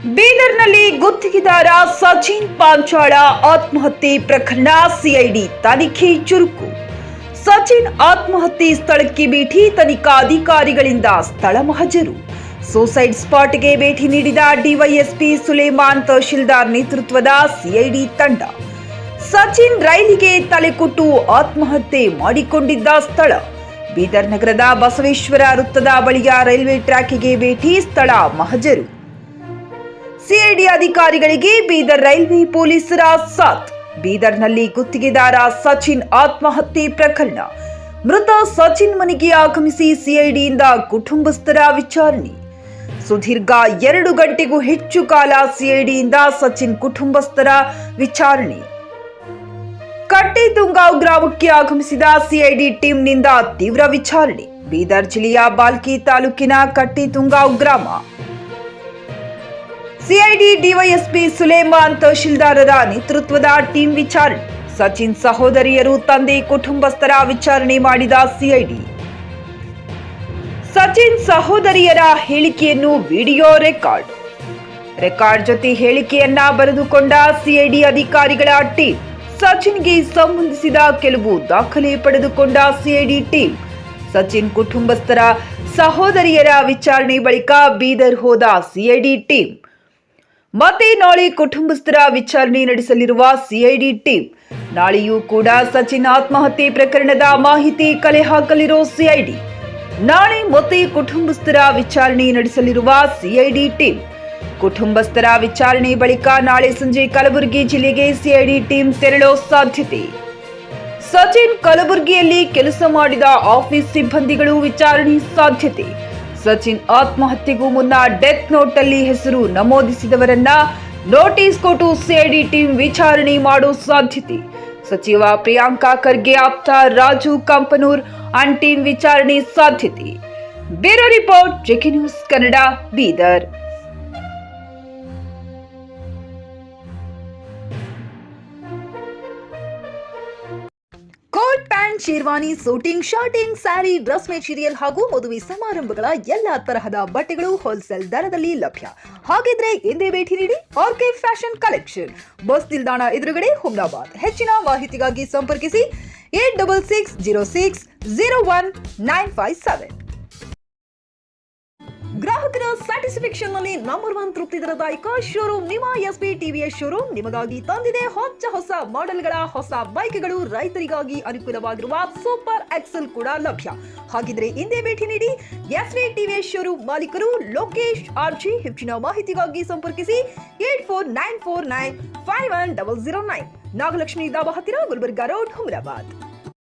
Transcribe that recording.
ಬೀದರ್ನಲ್ಲಿ ಗುತ್ತಿಗೆದಾರ ಸಚಿನ್ ಪಾಂಚಾಳ ಆತ್ಮಹತ್ಯೆ ಪ್ರಕರಣ ಸಿಐಡಿ ತನಿಖೆ ಚುರುಕು. ಸಚಿನ್ ಆತ್ಮಹತ್ಯೆ ಸ್ಥಳಕ್ಕೆ ಭೇಟಿ, ತನಿಖಾಧಿಕಾರಿಗಳಿಂದ ಸ್ಥಳ ಮಹಜರು. ಸೂಸೈಡ್ ಸ್ಪಾಟ್ಗೆ ಭೇಟಿ ನೀಡಿದ ಡಿವೈಎಸ್ಪಿ ಸುಲೇಮಾನ್, ತಹಶೀಲ್ದಾರ್ ನೇತೃತ್ವದ ಸಿಐಡಿ ತಂಡ. ಸಚಿನ್ ರೈಲಿಗೆ ತಲೆಕೊಟ್ಟು ಆತ್ಮಹತ್ಯೆ ಮಾಡಿಕೊಂಡಿದ್ದ ಸ್ಥಳ ಬೀದರ್ ನಗರದ ಬಸವೇಶ್ವರ ವೃತ್ತದ ಬಳಿಯ ರೈಲ್ವೆ ಟ್ರ್ಯಾಕ್ಗೆ ಭೇಟಿ, ಸ್ಥಳ ಮಹಜರು. ಸಿಐಡಿ ಅಧಿಕಾರಿಗಳಿಗೆ ಬೀದರ್ ರೈಲ್ವೆ ಪೊಲೀಸರ ಸಾಥ್. ಬೀದರ್ನಲ್ಲಿ ಗುತ್ತಿಗೆದಾರ ಸಚಿನ್ ಆತ್ಮಹತ್ಯೆ ಪ್ರಕರಣ. ಮೃತ ಸಚಿನ್ ಮನೆಗೆ ಆಗಮಿಸಿ ಸಿಐಡಿಯಿಂದ ಕುಟುಂಬಸ್ಥರ ವಿಚಾರಣೆ. ಸುದೀರ್ಘ 2 ಗಂಟೆಗೂ ಹೆಚ್ಚು ಕಾಲ ಸಿಐಡಿಯಿಂದ ಸಚಿನ್ ಕುಟುಂಬಸ್ಥರ ವಿಚಾರಣೆ. ಕಟ್ಟೆತುಂಗಾವ್ ಗ್ರಾಮಕ್ಕೆ ಆಗಮಿಸಿದ ಸಿಐಡಿ ಟೀಮ್ನಿಂದ ತೀವ್ರ ವಿಚಾರಣೆ. ಬೀದರ್ ಜಿಲ್ಲೆಯ ಬಾಲ್ಕಿ ತಾಲೂಕಿನ ಕಟ್ಟೆತುಂಗಾವ್ ಗ್ರಾಮ. ಸಿಐಡಿ ಡಿವೈಎಸ್ಪಿ ಸುಲೇಮಾನ್, ತಹಶೀಲ್ದಾರರ ನೇತೃತ್ವದ ಟೀಮ್ ವಿಚಾರಣೆ. ಸಚಿನ್ ಸಹೋದರಿಯರು, ತಂದೆ, ಕುಟುಂಬಸ್ಥರ ವಿಚಾರಣೆ ಮಾಡಿದ ಸಿಐಡಿ. ಸಚಿನ್ ಸಹೋದರಿಯರ ಹೇಳಿಕೆಯನ್ನು ವಿಡಿಯೋ ರೆಕಾರ್ಡ್ ಜೊತೆ ಹೇಳಿಕೆಯನ್ನ ಬರೆದುಕೊಂಡ ಸಿಐಡಿ ಅಧಿಕಾರಿಗಳ ಟೀಮ್. ಸಚಿನ್ಗೆ ಸಂಬಂಧಿಸಿದ ಕೆಲವು ದಾಖಲೆ ಪಡೆದುಕೊಂಡ ಸಿಐಡಿ ಟೀಮ್. ಸಚಿನ್ ಕುಟುಂಬಸ್ಥರ ಸಹೋದರಿಯರ ವಿಚಾರಣೆ ಬಳಿಕ ಬೀದರ್ ಹೋದ ಸಿಐಡಿ ಟೀಮ್. ಮತ್ತೆ ನಾಳೆ ಕುಟುಂಬಸ್ಥರ ವಿಚಾರಣೆ ನಡೆಸಲಿರುವ ಸಿಐಡಿ ಟೀಮ್. ನಾಳೆಯೂ ಕೂಡ ಸಚಿನ್ ಆತ್ಮಹತ್ಯೆ ಪ್ರಕರಣದ ಮಾಹಿತಿ ಕಲೆ ಹಾಕಲಿರೋ ಸಿಐಡಿ. ನಾಳೆ ಮತ್ತೆ ಕುಟುಂಬಸ್ಥರ ವಿಚಾರಣೆ ನಡೆಸಲಿರುವ ಸಿಐಡಿ ಟೀಮ್. ಕುಟುಂಬಸ್ಥರ ವಿಚಾರಣೆ ಬಳಿಕ ನಾಳೆ ಸಂಜೆ ಕಲಬುರಗಿ ಜಿಲ್ಲೆಗೆ ಸಿಐಡಿ ಟೀಮ್ ತೆರಳೋ ಸಾಧ್ಯತೆ. ಸಚಿನ್ ಕಲಬುರಗಿಯಲ್ಲಿ ಕೆಲಸ ಮಾಡಿದ ಆಫೀಸ್ ಸಿಬ್ಬಂದಿಗಳು ವಿಚಾರಣೆ ಸಾಧ್ಯತೆ. ಸಚಿನ್ ಆತ್ಮಹತ್ಯೆಗೂ ಮುನ್ನ ಡೆತ್ ನೋಟ್ ಅಲ್ಲಿ ಹೆಸರು ನಮೂದಿಸಿದವರನ್ನ ನೋಟಿಸ್ ಕೊಟ್ಟು ಸಿಐಡಿ ಟೀಮ್ ವಿಚಾರಣೆ ಮಾಡೋ ಸಾಧ್ಯತೆ. ಸಚಿವ ಪ್ರಿಯಾಂಕಾ ಖರ್ಗೆ ಆಪ್ತ ರಾಜು ಕಂಪನೂರ್ ಅಂಡ್ ಟೀಮ್ ವಿಚಾರಣೆ ಸಾಧ್ಯತೆ. Bureau report, JK news Kannada, Bidar. Coat pant, sherwani, suiting, shirting, sari, dress material ಹಾಗೂ ಮದುವೆ ಸಮಾರಂಭಗಳ ಎಲ್ಲಾ ತರಹದ ಬಟ್ಟೆಗಳು ಹೋಲ್ಸೇಲ್ ದರದಲ್ಲಿ ಲಭ್ಯ. ಹಾಗಿದ್ರೆ ಹಿಂದೆ ಭೇಟಿ ನೀಡಿ ಆರ್ಕೆ ಫ್ಯಾಷನ್ ಕಲೆಕ್ಷನ್, ಬಸ್ ನಿಲ್ದಾಣ ಎದುರುಗಡೆ, ಹುಮ್ನಾಬಾದ್. ಹೆಚ್ಚಿನ ಮಾಹಿತಿಗಾಗಿ ಸಂಪರ್ಕಿಸಿ 8660601957. ಗ್ರಾಹಕರ ಸ್ಯಾಟಿಸ್ಫ್ಯಾಕ್ಷನ್ ನಲ್ಲಿ ನಂಬರ್ 1 ತೃಪ್ತಿ ದರದಾಯಕ ಶೋರೂಮ್ ನಿಮ್ಮ ಎಸ್ಪಿ ಟಿವಿಎಸ್ ಶೋರೂಮ್ ನಿಮಗಾಗಿ ತಂದಿದೆ ಹೊಸ ಮಾಡೆಲ್ಗಳ ಹೊಸ ಬೈಕ್ಗಳು. ರೈತರಿಗಾಗಿ ಅನುಕೂಲವಾಗಿರುವ ಸೂಪರ್ ಎಕ್ಸೆಲ್ ಕೂಡ ಲಭ್ಯ. ಹಾಗಿದ್ರೆ ಹಿಂದೆ ಭೇಟಿ ನೀಡಿ ಎಸ್ಪಿ ಟಿವಿಎಸ್ ಶೋರೂಮ್ ಮಾಲೀಕರು ಲೋಕೇಶ್ ಆರ್ಜಿ. ಹೆಚ್ಚಿನ ಮಾಹಿತಿಗಾಗಿ ಸಂಪರ್ಕಿಸಿ 8494951009. ನಾಗಲಕ್ಷ್ಮಿ ದಾಬಾ ಹತ್ತಿರ, ಗುಲ್ಬರ್ಗಾ ರೋಡ್, ಹುಮ್ರಾಬಾದ್.